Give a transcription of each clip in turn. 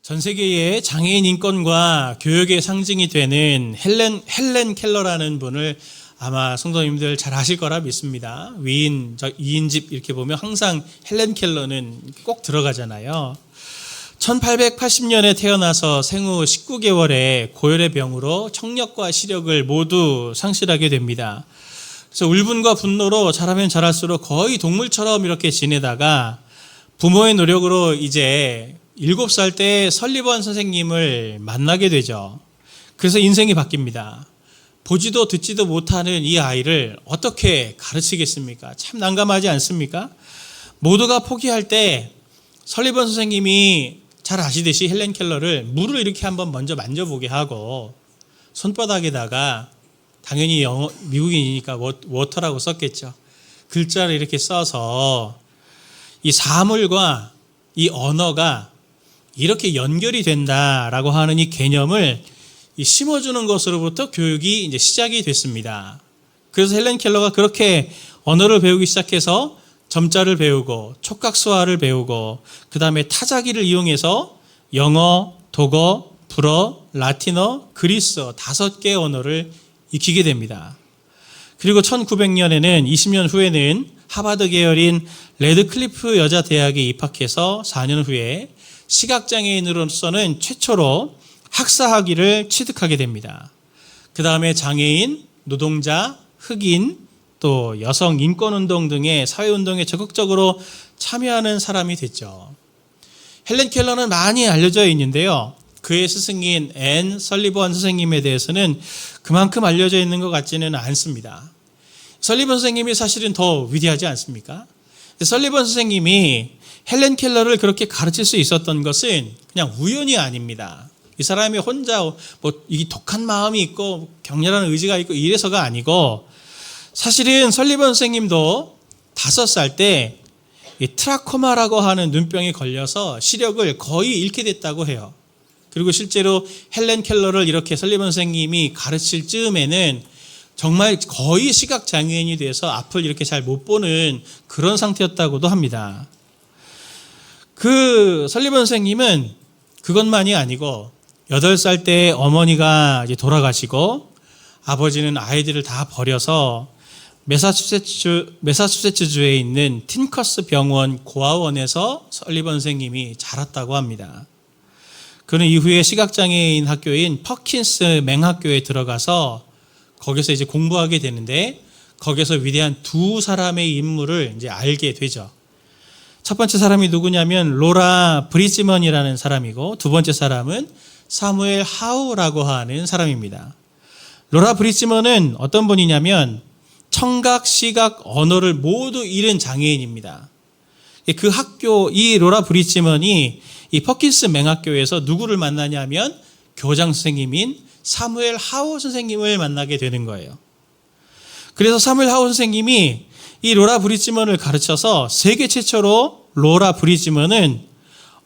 전 세계의 장애인 인권과 교육의 상징이 되는 헬렌 켈러라는 분을 아마 성도님들 잘 아실 거라 믿습니다. 위인, 2인집 이렇게 보면 항상 헬렌 켈러는 꼭 들어가잖아요. 1880년에 태어나서 생후 19개월에 고열의 병으로 청력과 시력을 모두 상실하게 됩니다. 그래서 울분과 분노로 자라면 자랄수록 거의 동물처럼 이렇게 지내다가 부모의 노력으로 이제 7살 때 설리번 선생님을 만나게 되죠. 그래서 인생이 바뀝니다. 보지도 듣지도 못하는 이 아이를 어떻게 가르치겠습니까? 참 난감하지 않습니까? 모두가 포기할 때 설리번 선생님이 잘 아시듯이 헬렌 켈러를 물을 이렇게 한번 먼저 만져보게 하고 손바닥에다가 당연히 미국인이니까 워터라고 썼겠죠. 글자를 이렇게 써서 이 사물과 이 언어가 이렇게 연결이 된다라고 하는 이 개념을 심어주는 것으로부터 교육이 이제 시작이 됐습니다. 그래서 헬렌 켈러가 그렇게 언어를 배우기 시작해서 점자를 배우고 촉각수화를 배우고 그 다음에 타자기를 이용해서 영어, 독어, 불어, 라틴어, 그리스어 5개의 언어를 익히게 됩니다. 그리고 1900년에는 20년 후에는 하버드 계열인 레드클리프 여자대학에 입학해서 4년 후에 시각장애인으로서는 최초로 학사학위를 취득하게 됩니다. 그 다음에 장애인, 노동자, 흑인, 또 여성 인권운동 등의 사회운동에 적극적으로 참여하는 사람이 됐죠. 헬렌 켈러는 많이 알려져 있는데요. 그의 스승인 앤 설리번 선생님에 대해서는 그만큼 알려져 있는 것 같지는 않습니다. 설리번 선생님이 사실은 더 위대하지 않습니까? 설리번 선생님이 헬렌 켈러를 그렇게 가르칠 수 있었던 것은 그냥 우연이 아닙니다. 이 사람이 혼자 이 독한 마음이 있고 격렬한 의지가 있고 이래서가 아니고 사실은 설리번 선생님도 5살 때 트라코마라고 하는 눈병에 걸려서 시력을 거의 잃게 됐다고 해요. 그리고 실제로 헬렌 켈러를 이렇게 설리번 선생님이 가르칠 즈음에는 정말 거의 시각장애인이 돼서 앞을 이렇게 잘 못 보는 그런 상태였다고도 합니다. 그 설리번 선생님은 그것만이 아니고 8살 때 어머니가 이제 돌아가시고 아버지는 아이들을 다 버려서 매사추세츠주에 있는 틴커스 병원 고아원에서 설리번 선생님이 자랐다고 합니다. 그는 이후에 시각장애인 학교인 퍼킨스 맹학교에 들어가서 거기서 이제 공부하게 되는데 거기서 위대한 2사람의 인물을 이제 알게 되죠. 첫 번째 사람이 누구냐면 로라 브리즈먼이라는 사람이고 두 번째 사람은 사무엘 하우라고 하는 사람입니다. 로라 브리즈먼은 어떤 분이냐면 청각, 시각, 언어를 모두 잃은 장애인입니다. 그 학교 이 로라 브리즈먼이 이 퍼킨스 맹학교에서 누구를 만나냐면 교장 선생님인 사무엘 하우 선생님을 만나게 되는 거예요. 그래서 사무엘 하우 선생님이 이 로라 브리즈먼을 가르쳐서 세계 최초로 로라 브리즈먼은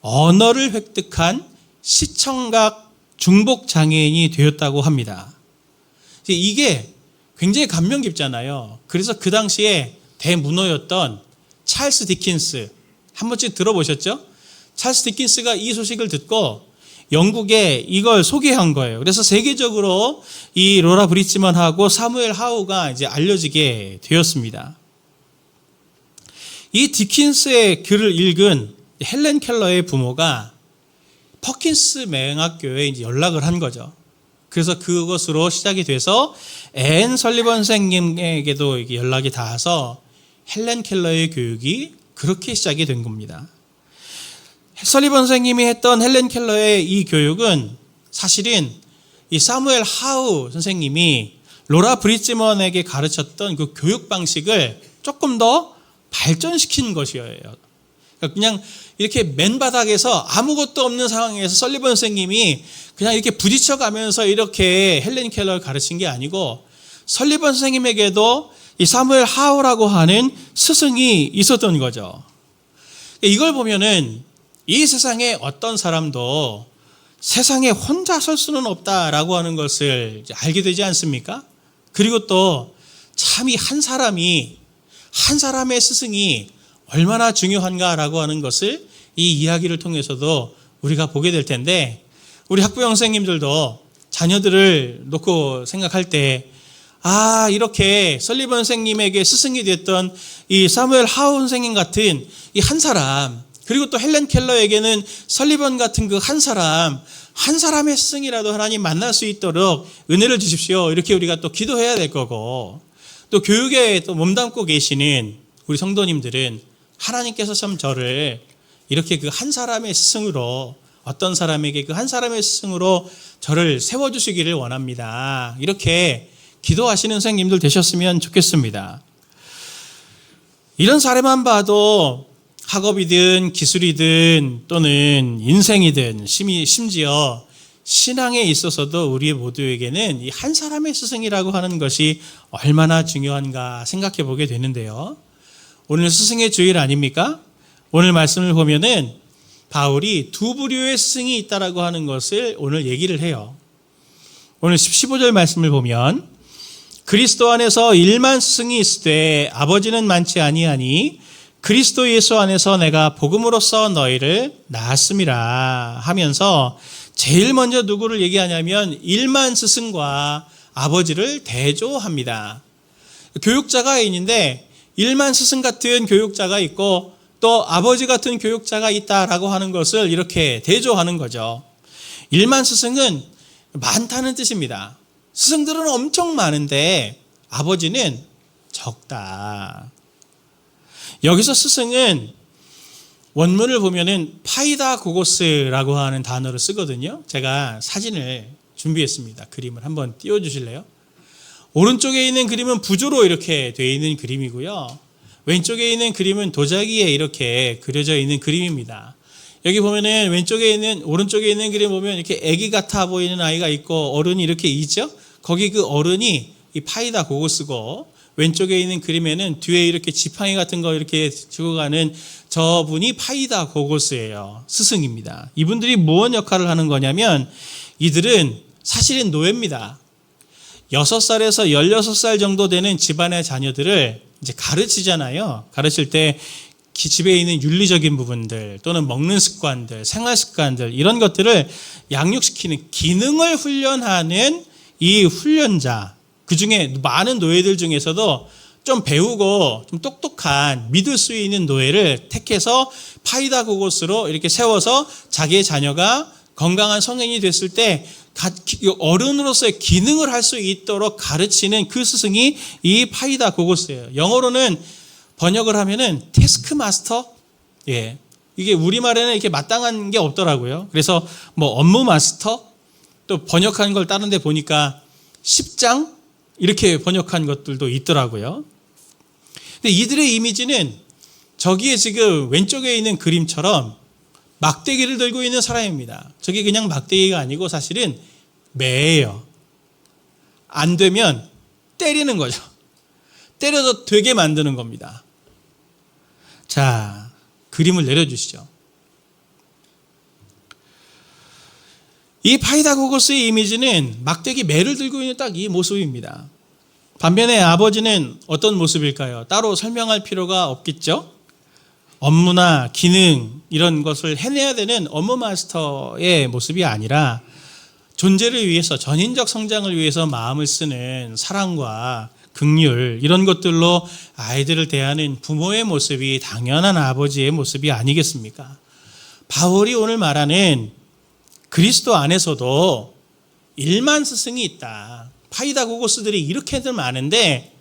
언어를 획득한 시청각 중복 장애인이 되었다고 합니다. 이게 굉장히 감명 깊잖아요. 그래서 그 당시에 대문호였던 찰스 디킨스 한 번쯤 들어보셨죠? 찰스 디킨스가 이 소식을 듣고 영국에 이걸 소개한 거예요. 그래서 세계적으로 이 로라 브리즈먼하고 사무엘 하우가 이제 알려지게 되었습니다. 이 디킨스의 글을 읽은 헬렌 켈러의 부모가 퍼킨스 맹학교에 이제 연락을 한 거죠. 그래서 그것으로 시작이 돼서 앤 설리번 선생님에게도 연락이 닿아서 헬렌 켈러의 교육이 그렇게 시작이 된 겁니다. 설리번 선생님이 했던 헬렌 켈러의 이 교육은 사실은 이 사무엘 하우 선생님이 로라 브리즈먼에게 가르쳤던 그 교육 방식을 조금 더 발전시킨 것이에요. 그냥 이렇게 맨바닥에서 아무것도 없는 상황에서 설리번 선생님이 그냥 이렇게 부딪혀가면서 이렇게 헬렌 켈러를 가르친 게 아니고 설리번 선생님에게도 이 사무엘 하우라고 하는 스승이 있었던 거죠. 이걸 보면은 이 세상에 어떤 사람도 세상에 혼자 설 수는 없다라고 하는 것을 알게 되지 않습니까? 그리고 또 참 이 한 사람의 스승이 얼마나 중요한가라고 하는 것을 이 이야기를 통해서도 우리가 보게 될 텐데, 우리 학부형 선생님들도 자녀들을 놓고 생각할 때, 이렇게 설리번 선생님에게 스승이 됐던 이 사무엘 하우 선생님 같은 이 한 사람, 그리고 또 헬렌 켈러에게는 설리번 같은 그 한 사람의 스승이라도 하나님 만날 수 있도록 은혜를 주십시오. 이렇게 우리가 또 기도해야 될 거고, 또 교육에 또 몸담고 계시는 우리 성도님들은 하나님께서 참 저를 이렇게 그 한 사람의 스승으로, 어떤 사람에게 그 한 사람의 스승으로 저를 세워주시기를 원합니다. 이렇게 기도하시는 선생님들 되셨으면 좋겠습니다. 이런 사례만 봐도 학업이든 기술이든 또는 인생이든 심지어 신앙에 있어서도 우리 모두에게는 이 한 사람의 스승이라고 하는 것이 얼마나 중요한가 생각해 보게 되는데요. 오늘 스승의 주일 아닙니까? 오늘 말씀을 보면은 바울이 두 부류의 스승이 있다라고 하는 것을 오늘 얘기를 해요. 오늘 15절 말씀을 보면 그리스도 안에서 일만 스승이 있으되 아버지는 많지 아니하니 그리스도 예수 안에서 내가 복음으로써 너희를 낳았음이라 하면서 제일 먼저 누구를 얘기하냐면 일만 스승과 아버지를 대조합니다. 교육자가 있는데 일만 스승 같은 교육자가 있고 또 아버지 같은 교육자가 있다라고 하는 것을 이렇게 대조하는 거죠. 일만 스승은 많다는 뜻입니다. 스승들은 엄청 많은데 아버지는 적다. 여기서 스승은 원문을 보면은 파이다고고스라고 하는 단어를 쓰거든요. 제가 사진을 준비했습니다. 그림을 한번 띄워주실래요? 오른쪽에 있는 그림은 부조로 이렇게 되어 있는 그림이고요. 왼쪽에 있는 그림은 도자기에 이렇게 그려져 있는 그림입니다. 여기 보면은 오른쪽에 있는 그림 보면 이렇게 아기 같아 보이는 아이가 있고 어른이 이렇게 있죠? 거기 그 어른이 이 파이다고고스고 왼쪽에 있는 그림에는 뒤에 이렇게 지팡이 같은 거 이렇게 죽어가는 저분이 파이다고고스예요. 스승입니다. 이분들이 무슨 역할을 하는 거냐면 이들은 사실은 노예입니다. 6살에서 16살 정도 되는 집안의 자녀들을 이제 가르치잖아요. 가르칠 때 집에 있는 윤리적인 부분들 또는 먹는 습관들, 생활 습관들 이런 것들을 양육시키는 기능을 훈련하는 이 훈련자, 그중에 많은 노예들 중에서도 좀 배우고 좀 똑똑한 믿을 수 있는 노예를 택해서 파이다고고스로 이렇게 세워서 자기의 자녀가 건강한 성인이 됐을 때 어른으로서의 기능을 할 수 있도록 가르치는 그 스승이 이 파이다고고스예요. 영어로는 번역을 하면은 태스크 마스터? 예. 이게 우리말에는 이렇게 마땅한 게 없더라고요. 그래서 뭐 업무 마스터? 또 번역한 걸 다른 데 보니까 십장? 이렇게 번역한 것들도 있더라고요. 근데 이들의 이미지는 저기에 지금 왼쪽에 있는 그림처럼 막대기를 들고 있는 사람입니다. 저게 그냥 막대기가 아니고 사실은 매예요. 안 되면 때리는 거죠. 때려서 되게 만드는 겁니다. 자, 그림을 내려주시죠. 이 파이다고고스의 이미지는 막대기 매를 들고 있는 딱 이 모습입니다. 반면에 아버지는 어떤 모습일까요? 따로 설명할 필요가 없겠죠? 업무나 기능 이런 것을 해내야 되는 업무 마스터의 모습이 아니라 존재를 위해서, 전인적 성장을 위해서 마음을 쓰는 사랑과 긍휼 이런 것들로 아이들을 대하는 부모의 모습이 당연한 아버지의 모습이 아니겠습니까? 바울이 오늘 말하는 그리스도 안에서도 일만 스승이 있다. 파이다고고스들이 이렇게들 많은데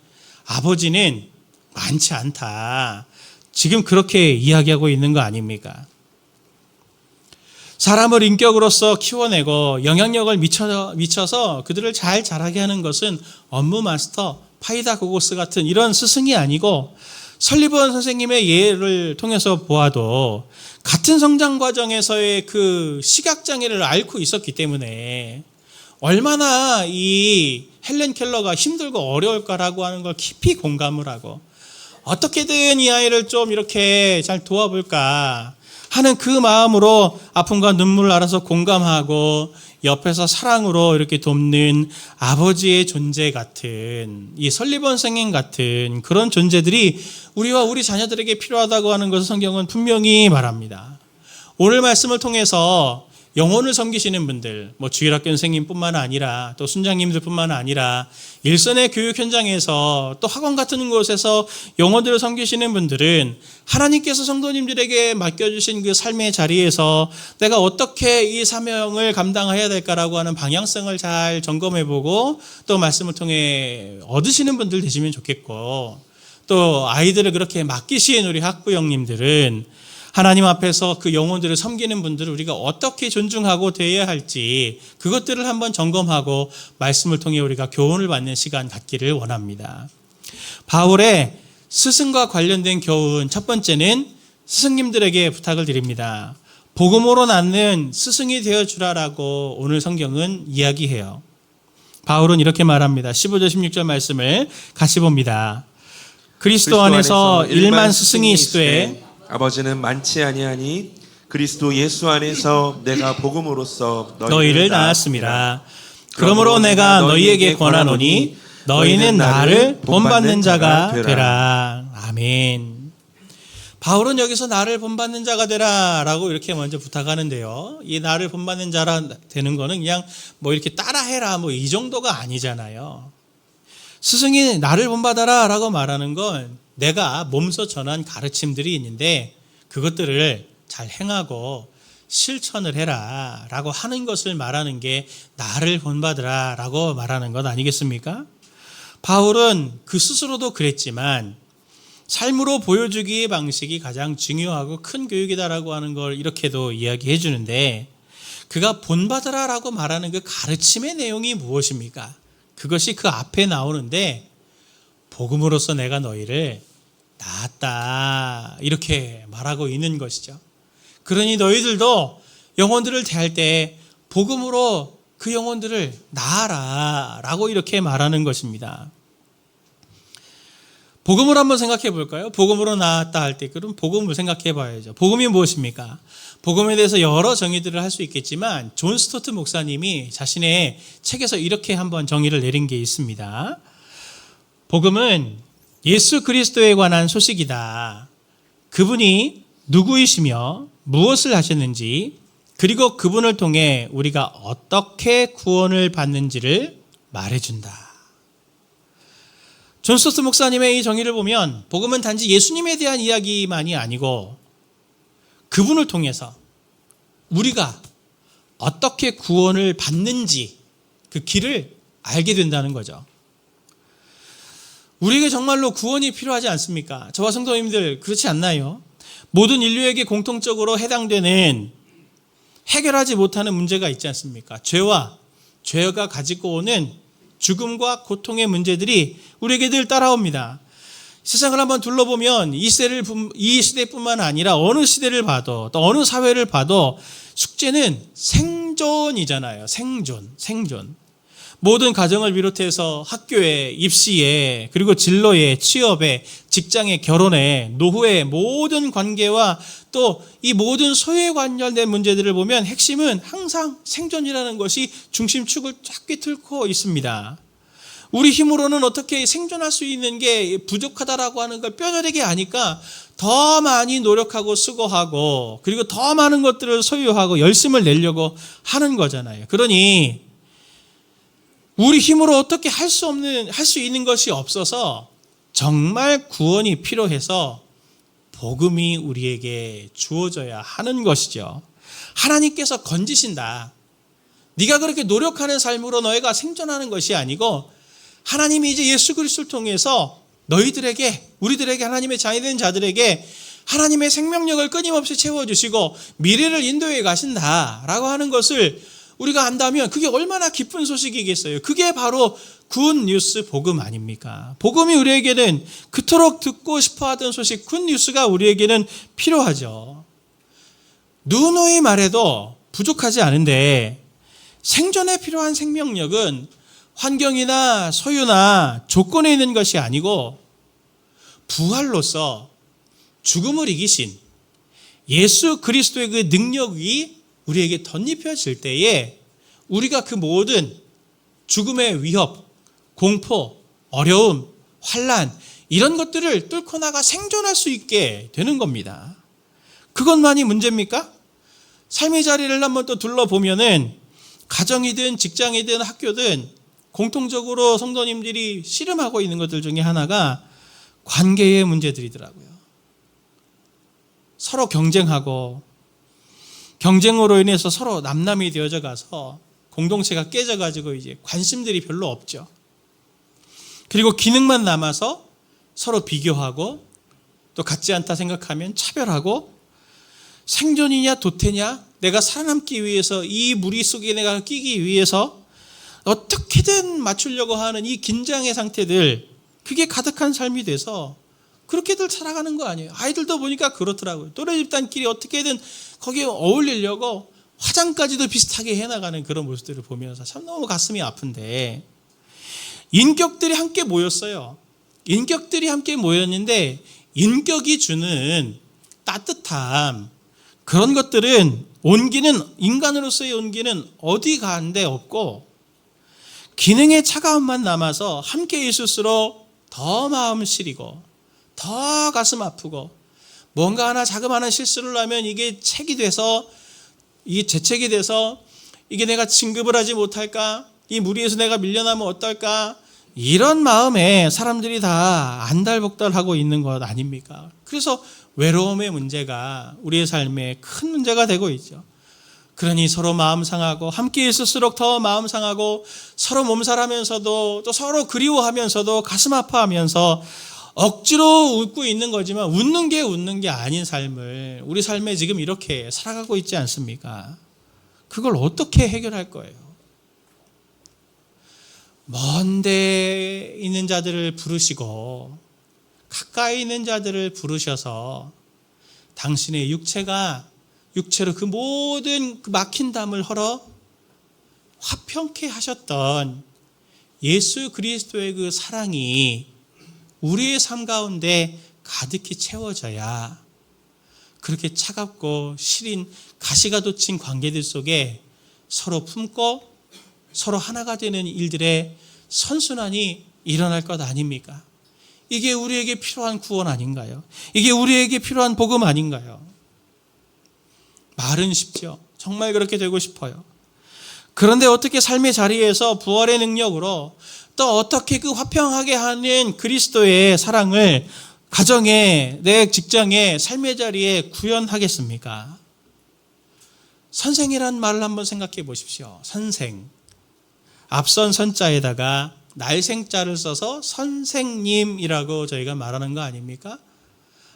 아버지는 많지 않다. 지금 그렇게 이야기하고 있는 거 아닙니까? 사람을 인격으로서 키워내고 영향력을 미쳐서 그들을 잘 자라게 하는 것은 업무 마스터, 파이다고고스 같은 이런 스승이 아니고 설리번 선생님의 예를 통해서 보아도 같은 성장 과정에서의 그 시각장애를 앓고 있었기 때문에 얼마나 이 헬렌 켈러가 힘들고 어려울까라고 하는 걸 깊이 공감을 하고 어떻게든 이 아이를 좀 이렇게 잘 도와볼까 하는 그 마음으로 아픔과 눈물을 알아서 공감하고 옆에서 사랑으로 이렇게 돕는 아버지의 존재 같은 이 설리번 선생님 같은 그런 존재들이 우리와 우리 자녀들에게 필요하다고 하는 것을 성경은 분명히 말합니다. 오늘 말씀을 통해서 영혼을 섬기시는 분들, 주일학교 선생님뿐만 아니라 또 순장님들뿐만 아니라 일선의 교육 현장에서 또 학원 같은 곳에서 영혼들을 섬기시는 분들은 하나님께서 성도님들에게 맡겨주신 그 삶의 자리에서 내가 어떻게 이 사명을 감당해야 될까라고 하는 방향성을 잘 점검해보고 또 말씀을 통해 얻으시는 분들 되시면 좋겠고, 또 아이들을 그렇게 맡기신 우리 학부형님들은 하나님 앞에서 그 영혼들을 섬기는 분들을 우리가 어떻게 존중하고 대해야 할지 그것들을 한번 점검하고 말씀을 통해 우리가 교훈을 받는 시간 갖기를 원합니다. 바울의 스승과 관련된 교훈 첫 번째는 스승님들에게 부탁을 드립니다. 복음으로 낳는 스승이 되어주라라고 오늘 성경은 이야기해요. 바울은 이렇게 말합니다. 15절 16절 말씀을 같이 봅니다. 그리스도 안에서 일만 스승이 있으되 아버지는 많지 아니하니 그리스도 예수 안에서 내가 복음으로써 너희를 낳았습니다. 그러므로 내가 너희에게 권하노니 너희는 나를 본받는 자가 되라. 아멘. 바울은 여기서 나를 본받는 자가 되라 라고 이렇게 먼저 부탁하는데요. 이 나를 본받는 자라 되는 거는 그냥 이렇게 따라해라 이 정도가 아니잖아요. 스승이 나를 본받아라 라고 말하는 건 내가 몸소 전한 가르침들이 있는데 그것들을 잘 행하고 실천을 해라 라고 하는 것을 말하는 게 나를 본받으라 라고 말하는 것 아니겠습니까? 바울은 그 스스로도 그랬지만 삶으로 보여주기의 방식이 가장 중요하고 큰 교육이다라고 하는 걸 이렇게도 이야기해 주는데, 그가 본받으라 라고 말하는 그 가르침의 내용이 무엇입니까? 그것이 그 앞에 나오는데 복음으로써 내가 너희를 낳았다 이렇게 말하고 있는 것이죠. 그러니 너희들도 영혼들을 대할 때 복음으로 그 영혼들을 낳아라 라고 이렇게 말하는 것입니다. 복음을 한번 생각해 볼까요? 복음으로 낳았다 할 때 그럼 복음을 생각해 봐야죠. 복음이 무엇입니까? 복음에 대해서 여러 정의들을 할 수 있겠지만 존 스토트 목사님이 자신의 책에서 이렇게 한번 정의를 내린 게 있습니다. 복음은 예수 그리스도에 관한 소식이다. 그분이 누구이시며 무엇을 하셨는지, 그리고 그분을 통해 우리가 어떻게 구원을 받는지를 말해준다. 존 스토트 목사님의 이 정의를 보면 복음은 단지 예수님에 대한 이야기만이 아니고 그분을 통해서 우리가 어떻게 구원을 받는지 그 길을 알게 된다는 거죠. 우리에게 정말로 구원이 필요하지 않습니까? 저와 성도님들 그렇지 않나요? 모든 인류에게 공통적으로 해당되는 해결하지 못하는 문제가 있지 않습니까? 죄가 가지고 오는 죽음과 고통의 문제들이 우리에게 늘 따라옵니다. 세상을 한번 둘러보면 이 시대뿐만 아니라 어느 시대를 봐도 또 어느 사회를 봐도 숙제는 생존이잖아요. 생존. 모든 가정을 비롯해서 학교에, 입시에, 그리고 진로에, 취업에, 직장에, 결혼에, 노후에 모든 관계와 또 이 모든 소유에 관련된 문제들을 보면 핵심은 항상 생존이라는 것이 중심축을 쫙 꿰뚫고 있습니다. 우리 힘으로는 어떻게 생존할 수 있는 게 부족하다라고 하는 걸 뼈저리게 아니까 더 많이 노력하고 수고하고 그리고 더 많은 것들을 소유하고 열심을 내려고 하는 거잖아요. 그러니 우리 힘으로 어떻게 할 수 있는 것이 없어서 정말 구원이 필요해서 복음이 우리에게 주어져야 하는 것이죠. 하나님께서 건지신다. 네가 그렇게 노력하는 삶으로 너희가 생존하는 것이 아니고 하나님이 이제 예수 그리스도를 통해서 우리들에게 하나님의 자녀된 자들에게 하나님의 생명력을 끊임없이 채워주시고 미래를 인도해 가신다라고 하는 것을 우리가 안다면 그게 얼마나 기쁜 소식이겠어요. 그게 바로 굿뉴스 복음 아닙니까? 복음이 우리에게는 그토록 듣고 싶어하던 소식 굿뉴스가 우리에게는 필요하죠. 누누이 말해도 부족하지 않은데 생존에 필요한 생명력은 환경이나 소유나 조건에 있는 것이 아니고 부활로서 죽음을 이기신 예수 그리스도의 그 능력이 우리에게 덧입혀질 때에 우리가 그 모든 죽음의 위협, 공포, 어려움, 환난 이런 것들을 뚫고 나가 생존할 수 있게 되는 겁니다. 그것만이 문제입니까? 삶의 자리를 한번 또 둘러보면은 가정이든 직장이든 학교든 공통적으로 성도님들이 씨름하고 있는 것들 중에 하나가 관계의 문제들이더라고요. 서로 경쟁하고 경쟁으로 인해서 서로 남남이 되어져 가서 공동체가 깨져가지고 이제 관심들이 별로 없죠. 그리고 기능만 남아서 서로 비교하고 또 같지 않다 생각하면 차별하고 생존이냐 도태냐, 내가 살아남기 위해서 이 무리 속에 내가 끼기 위해서 어떻게든 맞추려고 하는 이 긴장의 상태들, 그게 가득한 삶이 돼서 그렇게들 살아가는 거 아니에요. 아이들도 보니까 그렇더라고요. 또래 집단끼리 어떻게든 거기에 어울리려고 화장까지도 비슷하게 해나가는 그런 모습들을 보면서 참 너무 가슴이 아픈데, 인격들이 함께 모였어요. 인격들이 함께 모였는데 인격이 주는 따뜻함, 그런 것들은 온기는, 인간으로서의 온기는 어디 가는데 없고 기능의 차가움만 남아서 함께 있을수록 더 마음 시리고 더 가슴 아프고, 뭔가 하나 자그마한 실수를 하면 이게 책이 돼서, 이게 재책이 돼서 이게 내가 진급을 하지 못할까, 이 무리에서 내가 밀려나면 어떨까, 이런 마음에 사람들이 다 안달복달하고 있는 것 아닙니까? 그래서 외로움의 문제가 우리의 삶에 큰 문제가 되고 있죠. 그러니 서로 마음 상하고 함께 있을수록 더 마음 상하고 서로 몸살하면서도 또 서로 그리워하면서도 가슴 아파하면서 억지로 웃고 있는 거지만 웃는 게 아닌 삶을 우리 삶에 지금 이렇게 살아가고 있지 않습니까? 그걸 어떻게 해결할 거예요? 먼데 있는 자들을 부르시고 가까이 있는 자들을 부르셔서 당신의 육체로 그 모든 그 막힌 담을 헐어 화평케 하셨던 예수 그리스도의 그 사랑이 우리의 삶 가운데 가득히 채워져야 그렇게 차갑고 시린 가시가 돋친 관계들 속에 서로 품고 서로 하나가 되는 일들의 선순환이 일어날 것 아닙니까? 이게 우리에게 필요한 구원 아닌가요? 이게 우리에게 필요한 복음 아닌가요? 말은 쉽죠. 정말 그렇게 되고 싶어요. 그런데 어떻게 삶의 자리에서 부활의 능력으로 또 어떻게 그 화평하게 하는 그리스도의 사랑을 가정에, 내 직장에, 삶의 자리에 구현하겠습니까? 선생이란 말을 한번 생각해 보십시오. 선생. 앞선 선자에다가 날생자를 써서 선생님이라고 저희가 말하는 거 아닙니까?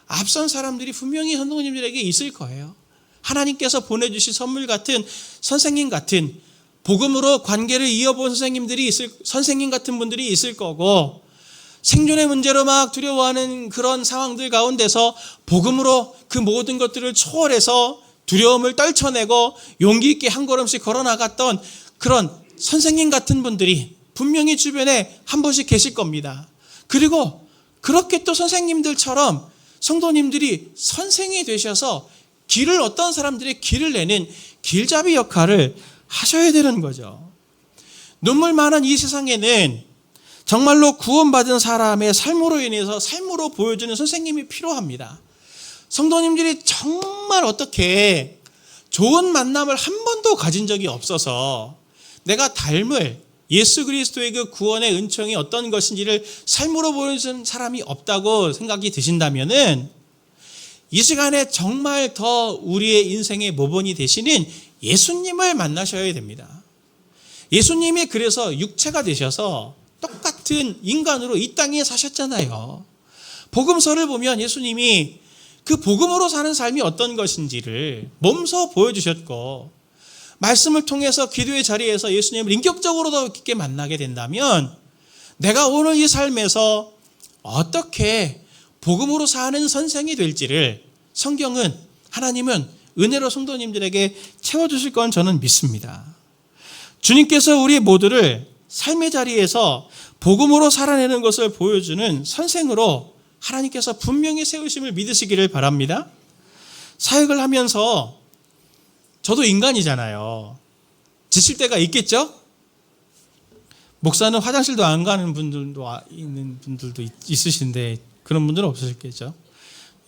앞선 사람들이 분명히 선생님들에게 있을 거예요. 하나님께서 보내주신 선물 같은, 선생님 같은, 복음으로 관계를 이어본 선생님 같은 분들이 있을 거고, 생존의 문제로 막 두려워하는 그런 상황들 가운데서 복음으로 그 모든 것들을 초월해서 두려움을 떨쳐내고 용기 있게 한 걸음씩 걸어 나갔던 그런 선생님 같은 분들이 분명히 주변에 한 번씩 계실 겁니다. 그리고 그렇게 또 선생님들처럼 성도님들이 선생이 되셔서 어떤 사람들의 길을 내는 길잡이 역할을 하셔야 되는 거죠. 눈물 많은 이 세상에는 정말로 구원받은 사람의 삶으로 인해서 삶으로 보여주는 선생님이 필요합니다. 성도님들이 정말 어떻게 좋은 만남을 한 번도 가진 적이 없어서 내가 닮을 예수 그리스도의 그 구원의 은총이 어떤 것인지를 삶으로 보여주는 사람이 없다고 생각이 드신다면은 이 시간에 정말 더 우리의 인생의 모본이 되시는 예수님을 만나셔야 됩니다. 예수님이 그래서 육체가 되셔서 똑같은 인간으로 이 땅에 사셨잖아요. 복음서를 보면 예수님이 그 복음으로 사는 삶이 어떤 것인지를 몸소 보여주셨고, 말씀을 통해서 기도의 자리에서 예수님을 인격적으로 더 깊게 만나게 된다면 내가 오늘 이 삶에서 어떻게 복음으로 사는 선생이 될지를 성경은, 하나님은 은혜로 성도님들에게 채워주실 건 저는 믿습니다. 주님께서 우리 모두를 삶의 자리에서 복음으로 살아내는 것을 보여주는 선생으로 하나님께서 분명히 세우심을 믿으시기를 바랍니다. 사역을 하면서 저도 인간이잖아요. 지칠 때가 있겠죠? 목사는 화장실도 안 가는 있는 분들도 있으신데 그런 분들은 없으셨겠죠?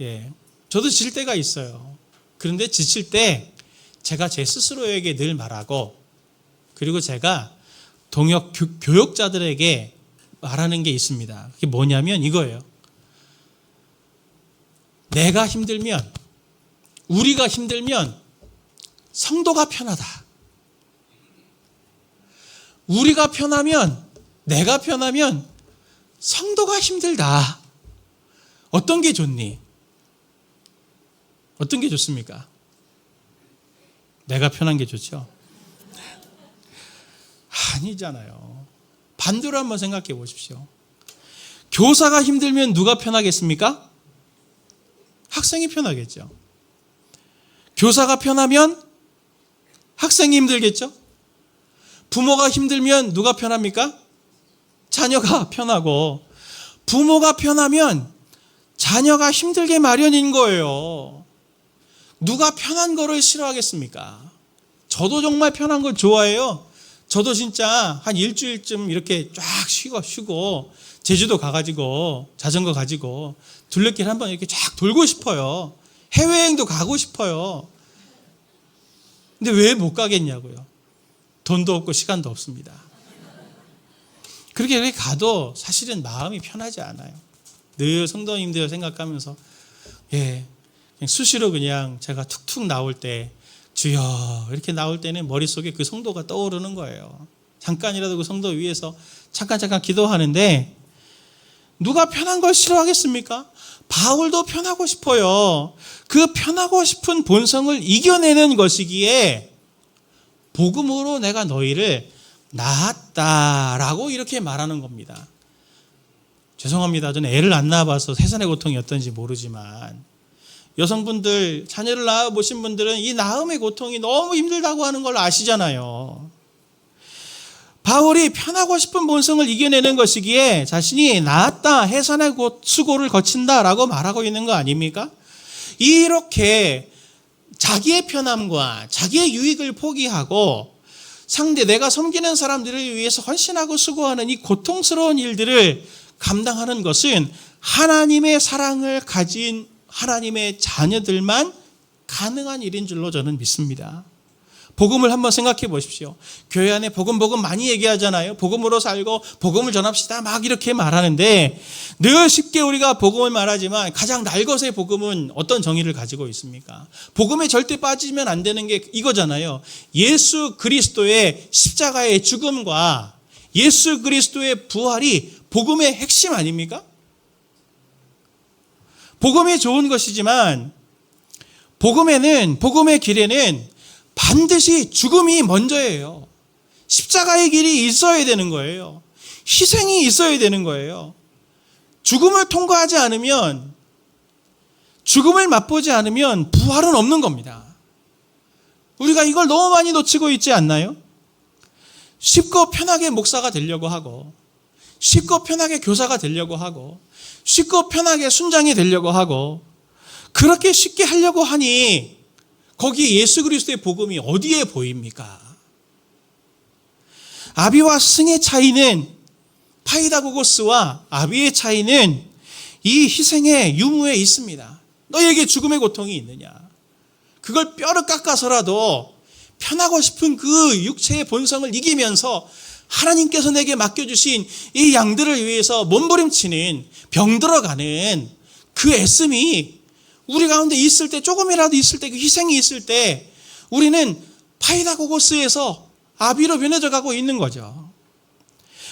예. 저도 지칠 때가 있어요. 그런데 지칠 때 제가 제 스스로에게 늘 말하고, 그리고 제가 동역 교역자들에게 말하는 게 있습니다. 그게 뭐냐면 이거예요. 내가 힘들면, 우리가 힘들면 성도가 편하다. 우리가 편하면, 내가 편하면 성도가 힘들다. 어떤 게 좋니? 어떤 게 좋습니까? 내가 편한 게 좋죠? 아니잖아요. 반대로 한번 생각해 보십시오. 교사가 힘들면 누가 편하겠습니까? 학생이 편하겠죠. 교사가 편하면 학생이 힘들겠죠. 부모가 힘들면 누가 편합니까? 자녀가 편하고, 부모가 편하면 자녀가 힘들게 마련인 거예요. 누가 편한 거를 싫어하겠습니까? 저도 정말 편한 걸 좋아해요. 저도 진짜 한 일주일쯤 이렇게 쫙 쉬고 제주도 가가지고 자전거 가지고 둘레길 한번 이렇게 쫙 돌고 싶어요. 해외여행도 가고 싶어요. 근데 왜 못 가겠냐고요. 돈도 없고 시간도 없습니다. 그렇게 가도 사실은 마음이 편하지 않아요. 늘 성도님들 생각하면서 그냥 수시로 그냥 제가 툭툭 나올 때 주여 이렇게 나올 때는 머릿속에 그 성도가 떠오르는 거예요. 잠깐이라도 그 성도 위해서 잠깐 기도하는데, 누가 편한 걸 싫어하겠습니까? 바울도 편하고 싶어요. 그 편하고 싶은 본성을 이겨내는 것이기에 복음으로 내가 너희를 낳았다라고 이렇게 말하는 겁니다. 죄송합니다. 저는 애를 안 낳아봐서 세상의 고통이 어떤지 모르지만, 여성분들 자녀를 낳아보신 분들은 이 낳음의 고통이 너무 힘들다고 하는 걸 아시잖아요. 바울이 편하고 싶은 본성을 이겨내는 것이기에 자신이 낳았다, 해산의 수고를 거친다라고 말하고 있는 거 아닙니까? 이렇게 자기의 편함과 자기의 유익을 포기하고 상대, 내가 섬기는 사람들을 위해서 헌신하고 수고하는 이 고통스러운 일들을 감당하는 것은 하나님의 사랑을 가진 하나님의 자녀들만 가능한 일인 줄로 저는 믿습니다. 복음을 한번 생각해 보십시오. 교회 안에 복음 많이 얘기하잖아요. 복음으로 살고 복음을 전합시다 막 이렇게 말하는데, 늘 쉽게 우리가 복음을 말하지만 가장 날것의 복음은 어떤 정의를 가지고 있습니까? 복음에 절대 빠지면 안 되는 게 이거잖아요. 예수 그리스도의 십자가의 죽음과 예수 그리스도의 부활이 복음의 핵심 아닙니까? 복음이 좋은 것이지만 복음의 길에는 반드시 죽음이 먼저예요. 십자가의 길이 있어야 되는 거예요. 희생이 있어야 되는 거예요. 죽음을 통과하지 않으면, 죽음을 맛보지 않으면 부활은 없는 겁니다. 우리가 이걸 너무 많이 놓치고 있지 않나요? 쉽고 편하게 목사가 되려고 하고, 쉽고 편하게 교사가 되려고 하고, 쉽고 편하게 순장이 되려고 하고, 그렇게 쉽게 하려고 하니 거기 예수 그리스도의 복음이 어디에 보입니까? 아비와 스승의 차이는, 파이다고고스와 아비의 차이는 이 희생의 유무에 있습니다. 너에게 죽음의 고통이 있느냐? 그걸 뼈를 깎아서라도 편하고 싶은 그 육체의 본성을 이기면서 하나님께서 내게 맡겨주신 이 양들을 위해서 몸부림치는, 병들어가는 그 애씀이 우리 가운데 있을 때, 조금이라도 있을 때, 그 희생이 있을 때 우리는 파이다고고스에서 아비로 변해져 가고 있는 거죠.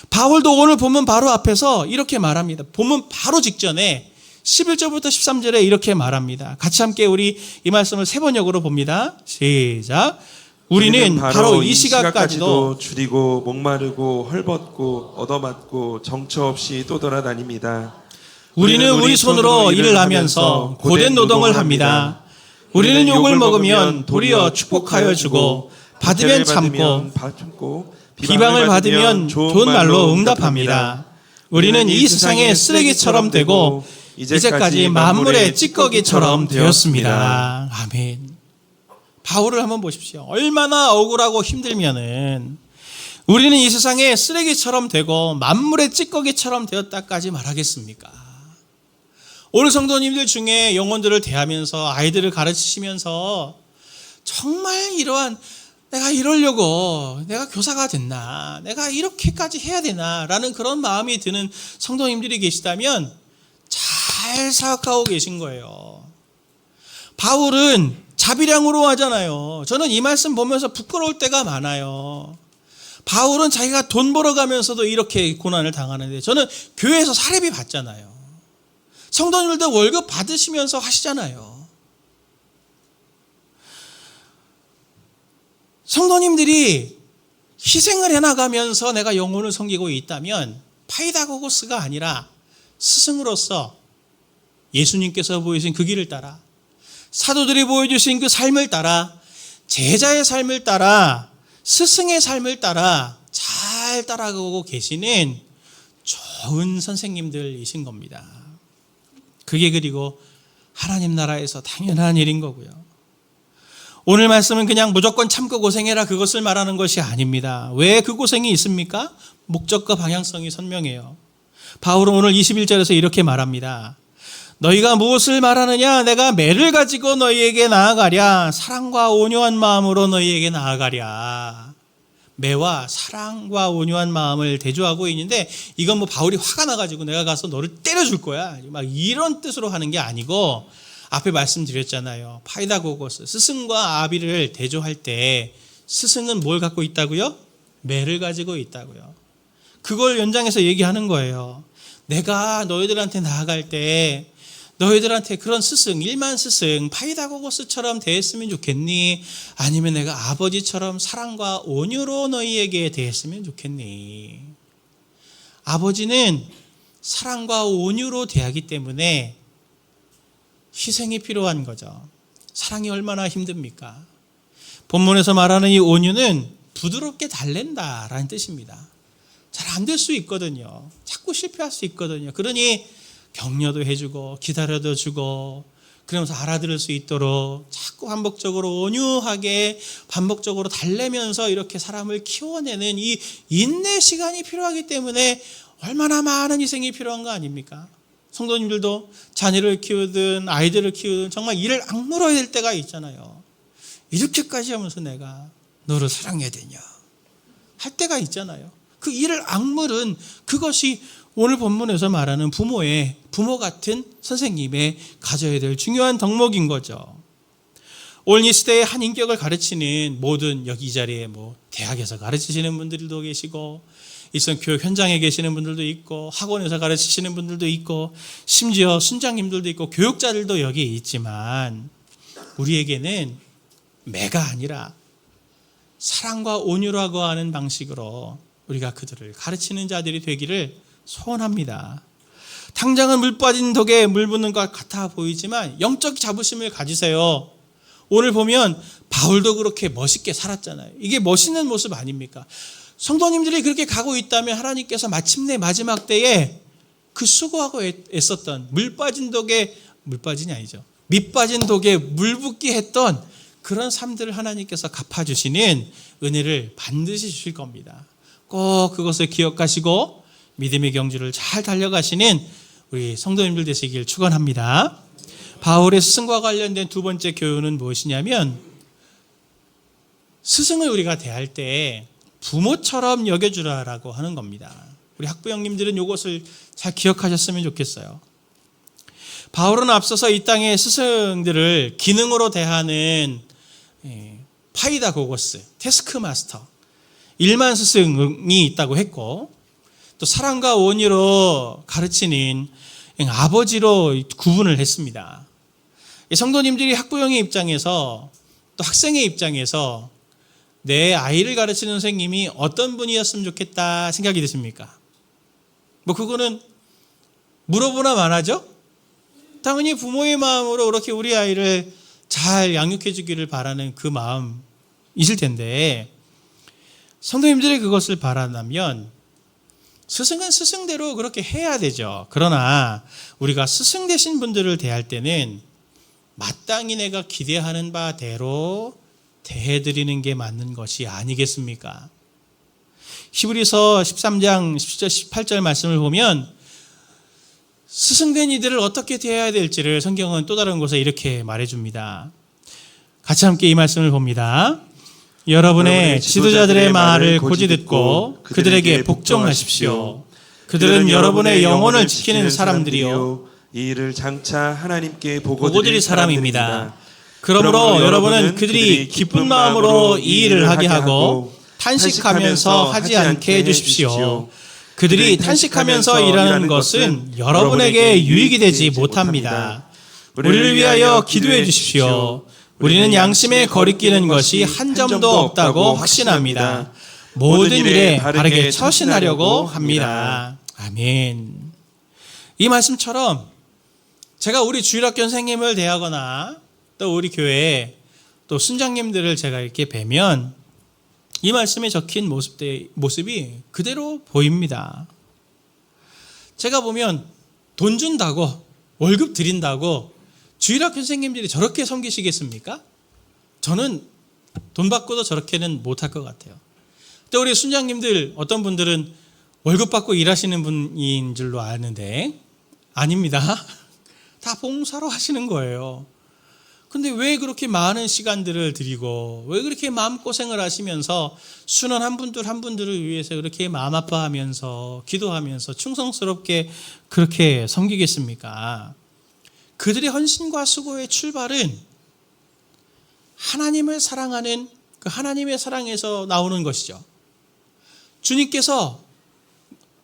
바울도 오늘 본문 바로 앞에서 이렇게 말합니다. 본문 바로 직전에 11절부터 13절에 이렇게 말합니다. 같이 함께 우리 이 말씀을 세 번역으로 봅니다. 시작. 우리는 바로 이 시각까지도 줄이고 목마르고 헐벗고 얻어맞고 정처 없이 또 돌아다닙니다. 우리는 우리 손으로 일을 하면서 고된 노동을 합니다. 우리는 욕을 먹으면 도리어 축복하여 주고, 받으면 참고, 비방을 받으면 좋은 말로 응답합니다. 우리는 이 세상의 쓰레기처럼 되고 이제까지 만물의 찌꺼기처럼 되었습니다. 아멘. 바울을 한번 보십시오. 얼마나 억울하고 힘들면은 우리는 이 세상의 쓰레기처럼 되고 만물의 찌꺼기처럼 되었다까지 말하겠습니까? 오늘 성도님들 중에 영혼들을 대하면서, 아이들을 가르치시면서 정말 이러한 내가 이러려고 내가 교사가 됐나? 내가 이렇게까지 해야 되나? 라는 그런 마음이 드는 성도님들이 계시다면 잘 생각하고 계신 거예요. 바울은 자비량으로 하잖아요. 저는 이 말씀 보면서 부끄러울 때가 많아요. 바울은 자기가 돈 벌어가면서도 이렇게 고난을 당하는데 저는 교회에서 사례비 받잖아요. 성도님들도 월급 받으시면서 하시잖아요. 성도님들이 희생을 해나가면서 내가 영혼을 섬기고 있다면 파이다고고스가 아니라 스승으로서 예수님께서 보여주신 그 길을 따라 사도들이 보여주신 그 삶을 따라 제자의 삶을 따라 스승의 삶을 따라 잘 따라가고 계시는 좋은 선생님들이신 겁니다. 그게 그리고 하나님 나라에서 당연한 일인 거고요. 오늘 말씀은 그냥 무조건 참고 고생해라 그것을 말하는 것이 아닙니다. 왜 그 고생이 있습니까? 목적과 방향성이 선명해요. 바울은 오늘 21절에서 이렇게 말합니다. 너희가 무엇을 말하느냐? 내가 매를 가지고 너희에게 나아가랴. 사랑과 온유한 마음으로 너희에게 나아가랴. 매와 사랑과 온유한 마음을 대조하고 있는데 이건 뭐 바울이 화가 나가지고 내가 가서 너를 때려줄 거야. 막 이런 뜻으로 하는 게 아니고 앞에 말씀드렸잖아요. 파이다고고스, 스승과 아비를 대조할 때 스승은 뭘 갖고 있다고요? 매를 가지고 있다고요. 그걸 연장해서 얘기하는 거예요. 내가 너희들한테 나아갈 때 너희들한테 그런 스승, 일만 스승, 파이다고고스처럼 대했으면 좋겠니? 아니면 내가 아버지처럼 사랑과 온유로 너희에게 대했으면 좋겠니? 아버지는 사랑과 온유로 대하기 때문에 희생이 필요한 거죠. 사랑이 얼마나 힘듭니까? 본문에서 말하는 이 온유는 부드럽게 달랜다라는 뜻입니다. 잘 안 될 수 있거든요. 자꾸 실패할 수 있거든요. 그러니 격려도 해주고 기다려도 주고 그러면서 알아들을 수 있도록 자꾸 반복적으로 온유하게 반복적으로 달래면서 이렇게 사람을 키워내는 이 인내 시간이 필요하기 때문에 얼마나 많은 희생이 필요한 거 아닙니까? 성도님들도 자녀를 키우든 아이들을 키우든 정말 이를 악물어야 될 때가 있잖아요. 이렇게까지 하면서 내가 너를 사랑해야 되냐 할 때가 있잖아요. 그 이를 악물은 그것이 오늘 본문에서 말하는 부모 같은 선생님의 가져야 될 중요한 덕목인 거죠. 오늘 이 시대의 한 인격을 가르치는 모든 여기 이 자리에 뭐 대학에서 가르치시는 분들도 계시고 일선 교육 현장에 계시는 분들도 있고 학원에서 가르치시는 분들도 있고 심지어 순장님들도 있고 교육자들도 여기에 있지만 우리에게는 매가 아니라 사랑과 온유라고 하는 방식으로 우리가 그들을 가르치는 자들이 되기를 소원합니다. 당장은 물 빠진 독에 물 붓는 것 같아 보이지만 영적 자부심을 가지세요. 오늘 보면 바울도 그렇게 멋있게 살았잖아요. 이게 멋있는 모습 아닙니까? 성도님들이 그렇게 가고 있다면 하나님께서 마침내 마지막 때에 그 수고하고 애썼던 밑 빠진 독에 물 붓기 했던 그런 삶들을 하나님께서 갚아주시는 은혜를 반드시 주실 겁니다. 꼭 그것을 기억하시고 믿음의 경주를 잘 달려가시는 우리 성도님들 되시길 축원합니다. 바울의 스승과 관련된 두 번째 교훈은 무엇이냐면 스승을 우리가 대할 때 부모처럼 여겨주라라고 하는 겁니다. 우리 학부형님들은 이것을 잘 기억하셨으면 좋겠어요. 바울은 앞서서 이 땅의 스승들을 기능으로 대하는 파이다고고스, 테스크마스터, 일만 스승이 있다고 했고 또 사랑과 온유로 가르치는 아버지로 구분을 했습니다. 성도님들이 학부형의 입장에서 또 학생의 입장에서 내 아이를 가르치는 선생님이 어떤 분이었으면 좋겠다 생각이 드십니까? 뭐 그거는 물어보나 마나죠? 당연히 부모의 마음으로 그렇게 우리 아이를 잘 양육해 주기를 바라는 그 마음이실 텐데 성도님들이 그것을 바란다면 스승은 스승대로 그렇게 해야 되죠. 그러나 우리가 스승 되신 분들을 대할 때는 마땅히 내가 기대하는 바대로 대해드리는 게 맞는 것이 아니겠습니까? 히브리서 13장 17절 18절 말씀을 보면 스승된 이들을 어떻게 대해야 될지를 성경은 또 다른 곳에 이렇게 말해줍니다. 같이 함께 이 말씀을 봅니다. 여러분의 지도자들의 말을 고지 듣고 그들에게 복종하십시오. 그들은 여러분의 영혼을 지키는 사람들이요 이 일을 장차 하나님께 보고드릴 사람입니다. 그러므로 여러분은 그들이 기쁜 마음으로 이 일을 하게 하고 탄식하면서 하지 않게 해주십시오. 그들이 탄식하면서 일하는 것은 여러분에게 유익이 되지 못합니다. 우리를 위하여 기도해 주십시오. 우리는 양심에 거리끼는 것이 한 점도 없다고 확신합니다. 모든 일에 바르게 처신하려고 합니다. 아멘. 이 말씀처럼 제가 우리 주일학교 선생님을 대하거나 또 우리 교회 또 순장님들을 제가 이렇게 뵈면 이 말씀에 적힌 모습이 그대로 보입니다. 제가 보면 돈 준다고 월급 드린다고 주일학교 선생님들이 저렇게 섬기시겠습니까? 저는 돈 받고도 저렇게는 못할 것 같아요. 또 우리 순장님들 어떤 분들은 월급 받고 일하시는 분인 줄로 아는데 아닙니다. 다 봉사로 하시는 거예요. 근데 왜 그렇게 많은 시간들을 드리고 왜 그렇게 마음고생을 하시면서 순원 한 분들 한 분들을 위해서 그렇게 마음 아파하면서 기도하면서 충성스럽게 그렇게 섬기겠습니까? 그들의 헌신과 수고의 출발은 하나님을 사랑하는 그 하나님의 사랑에서 나오는 것이죠. 주님께서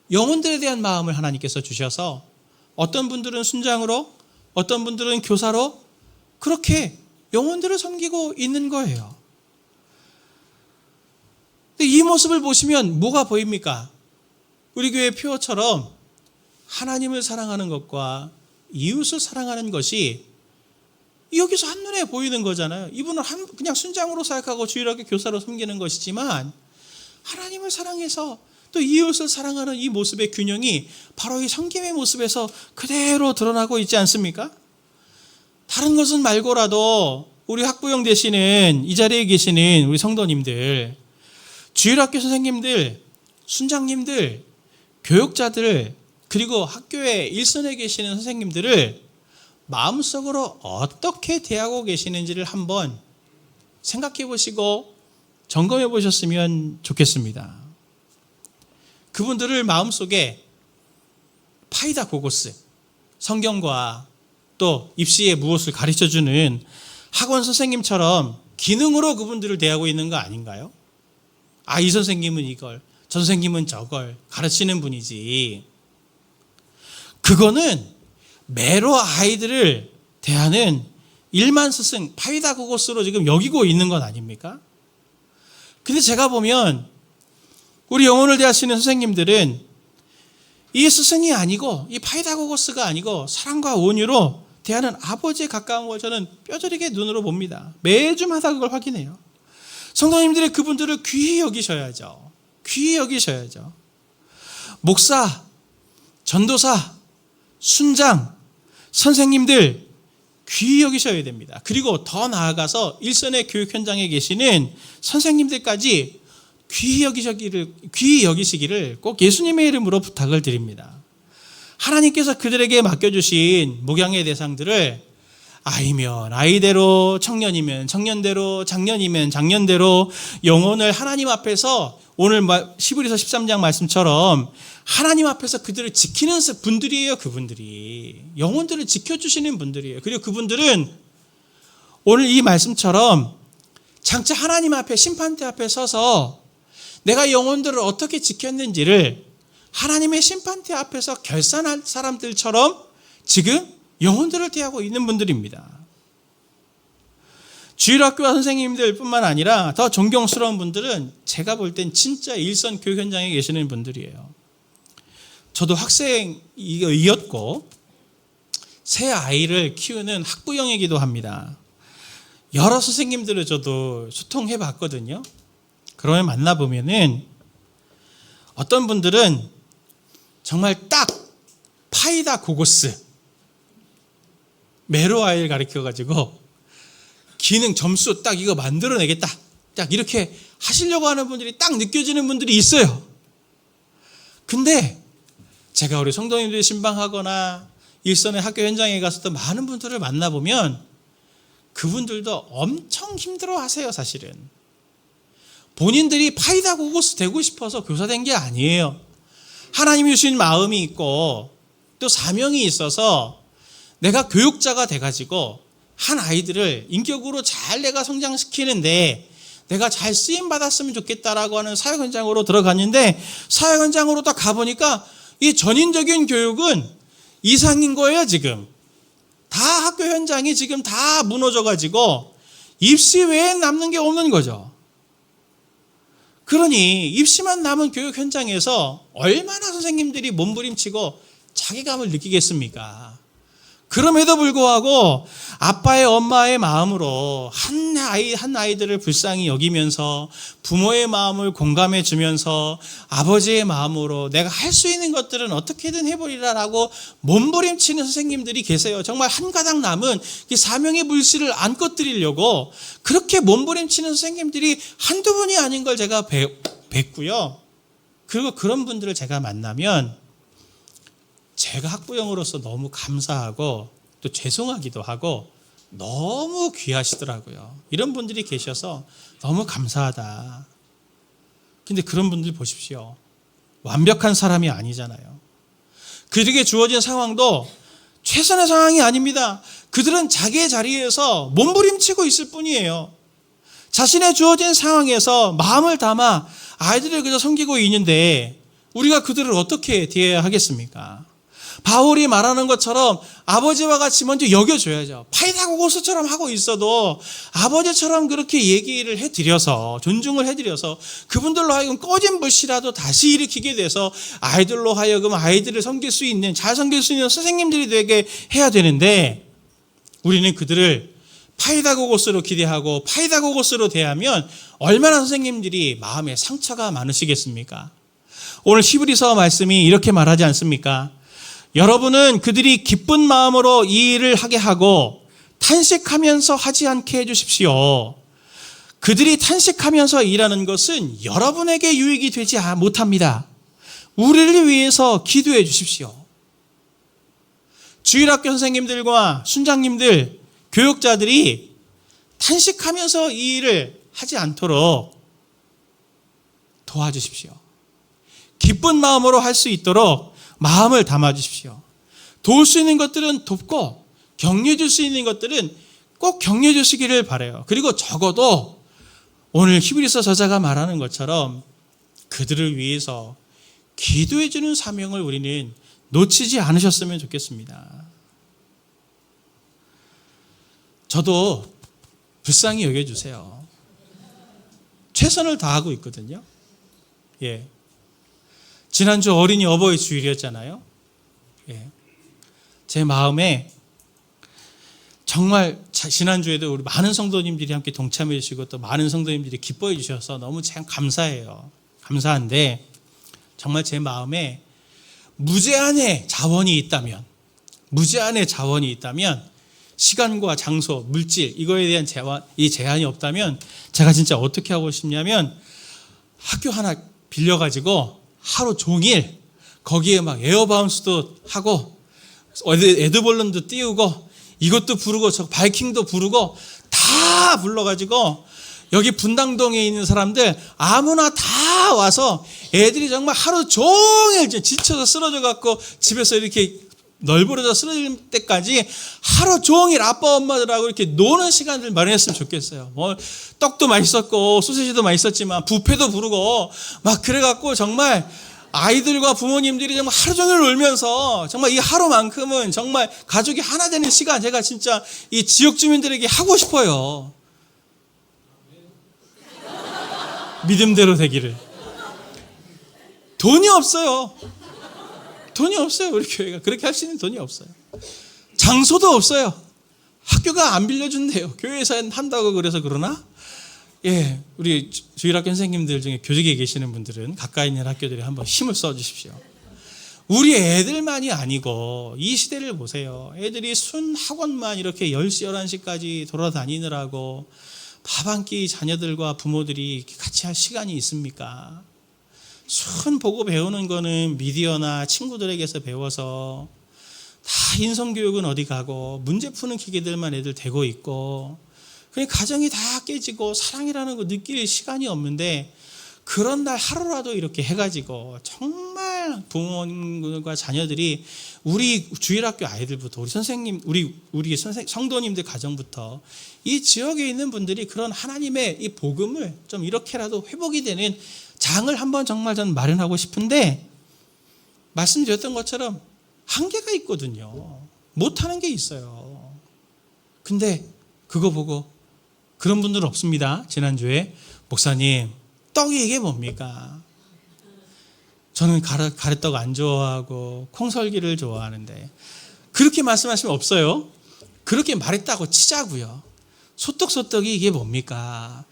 영혼들에 대한 마음을 하나님께서 주셔서 어떤 분들은 순장으로 어떤 분들은 교사로 그렇게 영혼들을 섬기고 있는 거예요. 근데 이 모습을 보시면 뭐가 보입니까? 우리 교회 표어처럼 하나님을 사랑하는 것과 이웃을 사랑하는 것이 여기서 한눈에 보이는 거잖아요. 이분은 그냥 순장으로 생각하고 주일학교 교사로 섬기는 것이지만 하나님을 사랑해서 또 이웃을 사랑하는 이 모습의 균형이 바로 이 섬김의 모습에서 그대로 드러나고 있지 않습니까? 다른 것은 말고라도 우리 학부형 되시는 이 자리에 계시는 우리 성도님들, 주일학교 선생님들, 순장님들, 교육자들, 그리고 학교에 일선에 계시는 선생님들을 마음속으로 어떻게 대하고 계시는지를 한번 생각해 보시고 점검해 보셨으면 좋겠습니다. 그분들을 마음속에 파이다 고고스, 성경과 또 입시에 무엇을 가르쳐주는 학원 선생님처럼 기능으로 그분들을 대하고 있는 거 아닌가요? 아, 이 선생님은 이걸, 저 선생님은 저걸 가르치는 분이지. 그거는 매로 아이들을 대하는 일만 스승, 파이다 고고스로 지금 여기고 있는 건 아닙니까? 근데 제가 보면 우리 영혼을 대하시는 선생님들은 이 스승이 아니고 이 파이다 고고스가 아니고 사랑과 온유로 대하는 아버지에 가까운 걸 저는 뼈저리게 눈으로 봅니다. 매주마다 그걸 확인해요. 성도님들의 그분들을 귀히 여기셔야죠. 귀히 여기셔야죠. 목사, 전도사, 순장, 선생님들 귀히 여기셔야 됩니다. 그리고 더 나아가서 일선의 교육 현장에 계시는 선생님들까지 귀히 여기시기를 꼭 예수님의 이름으로 부탁을 드립니다. 하나님께서 그들에게 맡겨주신 목양의 대상들을 아이면 아이대로, 청년이면 청년대로, 장년이면 장년대로 영혼을 하나님 앞에서 오늘 11에서 13장 말씀처럼 하나님 앞에서 그들을 지키는 분들이에요. 그분들이 영혼들을 지켜주시는 분들이에요. 그리고 그분들은 오늘 이 말씀처럼 장차 하나님 앞에 심판대 앞에 서서 내가 영혼들을 어떻게 지켰는지를 하나님의 심판대 앞에서 결산할 사람들처럼 지금 영혼들을 대하고 있는 분들입니다. 주일학교와 선생님들 뿐만 아니라 더 존경스러운 분들은 제가 볼 땐 진짜 일선 교육 현장에 계시는 분들이에요. 저도 학생이었고 새 아이를 키우는 학부형이기도 합니다. 여러 선생님들을 저도 소통해 봤거든요. 그러면 만나보면은 어떤 분들은 정말 딱 파이다 고고스 매로 아이를 가르쳐가지고 기능 점수 딱 이거 만들어내겠다 딱 이렇게 하시려고 하는 분들이 딱 느껴지는 분들이 있어요. 근데 제가 우리 성도님들이 신방하거나 일선의 학교 현장에 가서 또 많은 분들을 만나보면 그분들도 엄청 힘들어 하세요, 사실은. 본인들이 파이다고고스 되고 싶어서 교사된 게 아니에요. 하나님이 주신 마음이 있고 또 사명이 있어서 내가 교육자가 돼가지고 한 아이들을 인격으로 잘 내가 성장시키는데 내가 잘 쓰임받았으면 좋겠다라고 하는 사역 현장으로 들어갔는데, 사역 현장으로 딱 가보니까 이 전인적인 교육은 이상인 거예요. 지금 다 학교 현장이 지금 다 무너져가지고 입시 외엔 남는 게 없는 거죠. 그러니 입시만 남은 교육 현장에서 얼마나 선생님들이 몸부림치고 자괴감을 느끼겠습니까? 그럼에도 불구하고 아빠의 엄마의 마음으로 한 아이들을 불쌍히 여기면서 부모의 마음을 공감해 주면서 아버지의 마음으로 내가 할 수 있는 것들은 어떻게든 해보리라라고 몸부림치는 선생님들이 계세요. 정말 한 가닥 남은 이 사명의 불씨를 안 꺼뜨리려고 그렇게 몸부림치는 선생님들이 한두 분이 아닌 걸 제가 뵀고요. 그리고 그런 분들을 제가 만나면 제가 학부형으로서 너무 감사하고 또 죄송하기도 하고 너무 귀하시더라고요. 이런 분들이 계셔서 너무 감사하다. 근데 그런 분들 보십시오. 완벽한 사람이 아니잖아요. 그들에게 주어진 상황도 최선의 상황이 아닙니다. 그들은 자기의 자리에서 몸부림치고 있을 뿐이에요. 자신의 주어진 상황에서 마음을 담아 아이들을 그저 섬기고 있는데 우리가 그들을 어떻게 대해야 하겠습니까? 바울이 말하는 것처럼 아버지와 같이 먼저 여겨줘야죠. 파이다고고스처럼 하고 있어도 아버지처럼 그렇게 얘기를 해드려서, 존중을 해드려서 그분들로 하여금 꺼진 불씨라도 다시 일으키게 돼서 아이들로 하여금 아이들을 섬길 수 있는, 잘 섬길 수 있는 선생님들이 되게 해야 되는데, 우리는 그들을 파이다고고스로 기대하고 파이다고고스로 대하면 얼마나 선생님들이 마음에 상처가 많으시겠습니까? 오늘 히브리서 말씀이 이렇게 말하지 않습니까? 여러분은 그들이 기쁜 마음으로 이 일을 하게 하고 탄식하면서 하지 않게 해주십시오. 그들이 탄식하면서 일하는 것은 여러분에게 유익이 되지 못합니다. 우리를 위해서 기도해 주십시오. 주일학교 선생님들과 순장님들, 교육자들이 탄식하면서 이 일을 하지 않도록 도와주십시오. 기쁜 마음으로 할 수 있도록 마음을 담아주십시오. 도울 수 있는 것들은 돕고 격려해 줄 수 있는 것들은 꼭 격려해 주시기를 바라요. 그리고 적어도 오늘 히브리서 저자가 말하는 것처럼 그들을 위해서 기도해 주는 사명을 우리는 놓치지 않으셨으면 좋겠습니다. 저도 불쌍히 여겨주세요. 최선을 다하고 있거든요. 예. 지난주 어린이 어버이 주일이었잖아요. 예. 제 마음에 정말 지난주에도 우리 많은 성도님들이 함께 동참해 주시고 또 많은 성도님들이 기뻐해 주셔서 너무 참 감사해요. 감사한데 정말 제 마음에 무제한의 자원이 있다면 시간과 장소, 물질 이거에 대한 제한이 없다면 제가 진짜 어떻게 하고 싶냐면 학교 하나 빌려가지고 하루 종일 거기에 막 에어바운스도 하고 에드벌룬도 띄우고 이것도 부르고 저 바이킹도 부르고 다 불러가지고 여기 분당동에 있는 사람들 아무나 다 와서 애들이 정말 하루 종일 지쳐서 쓰러져 갖고 집에서 이렇게 널브러져 쓰러질 때까지 하루 종일 아빠 엄마들하고 이렇게 노는 시간을 마련했으면 좋겠어요. 뭐 떡도 맛있었고 소시지도 맛있었지만 뷔페도 부르고 막 그래갖고 정말 아이들과 부모님들이 정말 하루 종일 놀면서 정말 이 하루만큼은 정말 가족이 하나 되는 시간 제가 진짜 이 지역 주민들에게 하고 싶어요. 믿음대로 되기를. 돈이 없어요. 우리 교회가 그렇게 할 수 있는 돈이 없어요. 장소도 없어요. 학교가 안 빌려준대요. 교회에서 한다고 그래서 그러나? 예, 우리 주일학교 선생님들 중에 교직에 계시는 분들은 가까이 있는 학교들에 한번 힘을 써주십시오. 우리 애들만이 아니고 이 시대를 보세요. 애들이 순 학원만 이렇게 10시, 11시까지 돌아다니느라고 밥 한 끼 자녀들과 부모들이 같이 할 시간이 있습니까? 순 보고 배우는 거는 미디어나 친구들에게서 배워서 다 인성교육은 어디 가고 문제 푸는 기계들만 애들 대고 있고 그러니까 가정이 다 깨지고 사랑이라는 거 느낄 시간이 없는데 그런 날 하루라도 이렇게 해가지고 정말 부모님과 자녀들이 우리 주일학교 아이들부터 우리 선생님, 우리 성도님들 가정부터 이 지역에 있는 분들이 그런 하나님의 이 복음을 좀 이렇게라도 회복이 되는 장을 한번 정말 저는 마련하고 싶은데 말씀드렸던 것처럼 한계가 있거든요. 못하는 게 있어요. 근데 그거 보고 그런 분들은 없습니다. 지난주에 목사님 떡이 이게 뭡니까? 저는 가래떡 안 좋아하고 콩설기를 좋아하는데 그렇게 말씀하시면 없어요. 그렇게 말했다고 치자고요. 소떡소떡이 이게 뭡니까?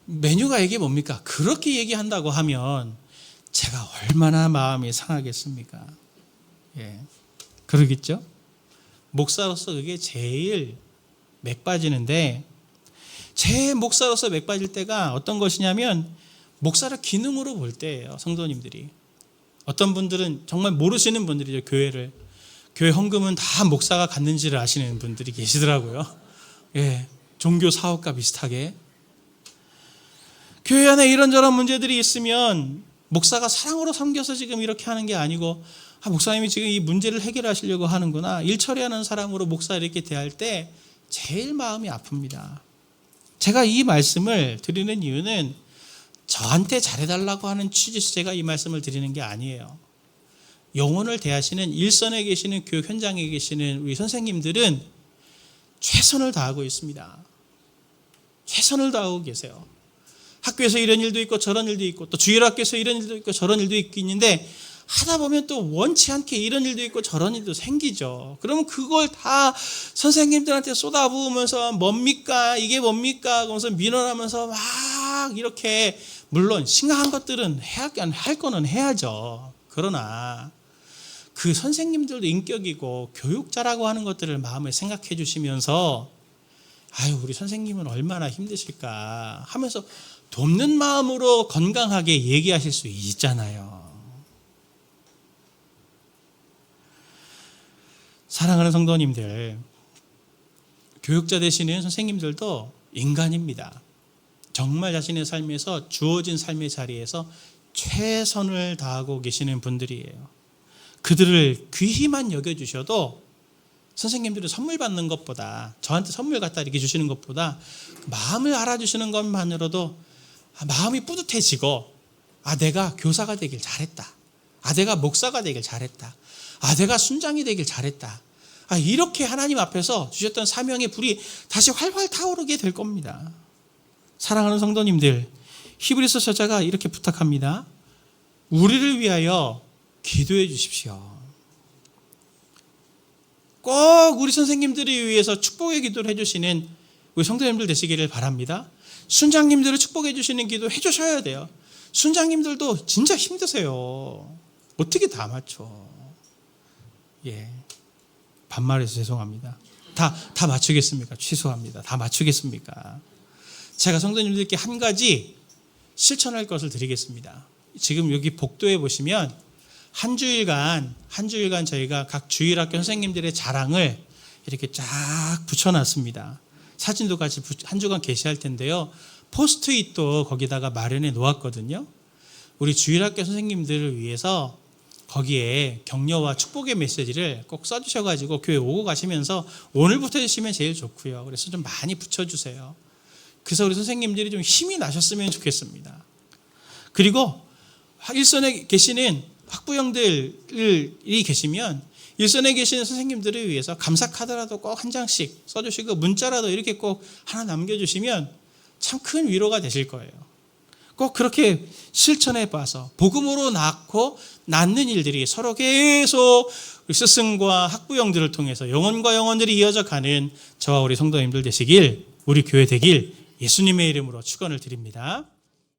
메뉴가 이게 뭡니까? 그렇게 얘기한다고 하면 제가 얼마나 마음이 상하겠습니까? 예, 그러겠죠? 목사로서 그게 제일 맥 빠지는데 제 목사로서 맥 빠질 때가 어떤 것이냐면 목사를 기능으로 볼 때예요. 성도님들이. 어떤 분들은 정말 모르시는 분들이죠. 교회 헌금은 다 목사가 갖는지를 아시는 분들이 계시더라고요. 예, 종교 사업과 비슷하게. 교회 안에 이런저런 문제들이 있으면 목사가 사랑으로 섬겨서 지금 이렇게 하는 게 아니고 목사님이 지금 이 문제를 해결하시려고 하는구나. 일 처리하는 사람으로 목사 이렇게 대할 때 제일 마음이 아픕니다. 제가 이 말씀을 드리는 이유는 저한테 잘해달라고 하는 취지에서 제가 이 말씀을 드리는 게 아니에요. 영혼을 대하시는 일선에 계시는 교육 현장에 계시는 우리 선생님들은 최선을 다하고 있습니다. 최선을 다하고 계세요. 학교에서 이런 일도 있고 저런 일도 있고 또 주일학교에서 이런 일도 있고 저런 일도 있는데 하다 보면 또 원치 않게 이런 일도 있고 저런 일도 생기죠. 그러면 그걸 다 선생님들한테 쏟아부으면서 뭡니까? 이게 뭡니까? 그러면서 민원하면서 막 이렇게 물론 심각한 것들은 할 거는 해야죠. 그러나 그 선생님들도 인격이고 교육자라고 하는 것들을 마음에 생각해 주시면서 아유 우리 선생님은 얼마나 힘드실까 하면서 돕는 마음으로 건강하게 얘기하실 수 있잖아요. 사랑하는 성도님들, 교육자 되시는 선생님들도 인간입니다. 정말 자신의 삶에서 주어진 삶의 자리에서 최선을 다하고 계시는 분들이에요. 그들을 귀히만 여겨주셔도 선생님들은 선물 받는 것보다 저한테 선물 갖다 이렇게 주시는 것보다 마음을 알아주시는 것만으로도 마음이 뿌듯해지고 내가 교사가 되길 잘했다. 내가 목사가 되길 잘했다. 내가 순장이 되길 잘했다. 이렇게 하나님 앞에서 주셨던 사명의 불이 다시 활활 타오르게 될 겁니다. 사랑하는 성도님들, 히브리서 저자가 이렇게 부탁합니다. 우리를 위하여 기도해 주십시오. 꼭 우리 선생님들을 위해서 축복의 기도를 해주시는 우리 성도님들 되시기를 바랍니다. 순장님들을 축복해 주시는 기도 해주셔야 돼요. 순장님들도 진짜 힘드세요. 어떻게 다 맞춰? 예, 반말해서 죄송합니다. 다 맞추겠습니까? 취소합니다. 다 맞추겠습니까? 제가 성도님들께 한 가지 실천할 것을 드리겠습니다. 지금 여기 복도에 보시면 한 주일간 저희가 각 주일학교 선생님들의 자랑을 이렇게 쫙 붙여놨습니다. 사진도 같이 한 주간 게시할 텐데요. 포스트잇도 거기다가 마련해 놓았거든요. 우리 주일학교 선생님들을 위해서 거기에 격려와 축복의 메시지를 꼭 써주셔가지고 교회 오고 가시면서 오늘부터 해주시면 제일 좋고요. 그래서 좀 많이 붙여주세요. 그래서 우리 선생님들이 좀 힘이 나셨으면 좋겠습니다. 그리고 일선에 계시는 학부형들이 계시면 일선에 계시는 선생님들을 위해서 감사 카드라도 꼭 한 장씩 써주시고 문자라도 이렇게 꼭 하나 남겨주시면 참 큰 위로가 되실 거예요. 꼭 그렇게 실천해 봐서 복음으로 낳는 일들이 서로 계속 스승과 학부형들을 통해서 영혼과 영혼들이 이어져 가는 저와 우리 성도님들 되시길, 우리 교회 되길 예수님의 이름으로 축원을 드립니다.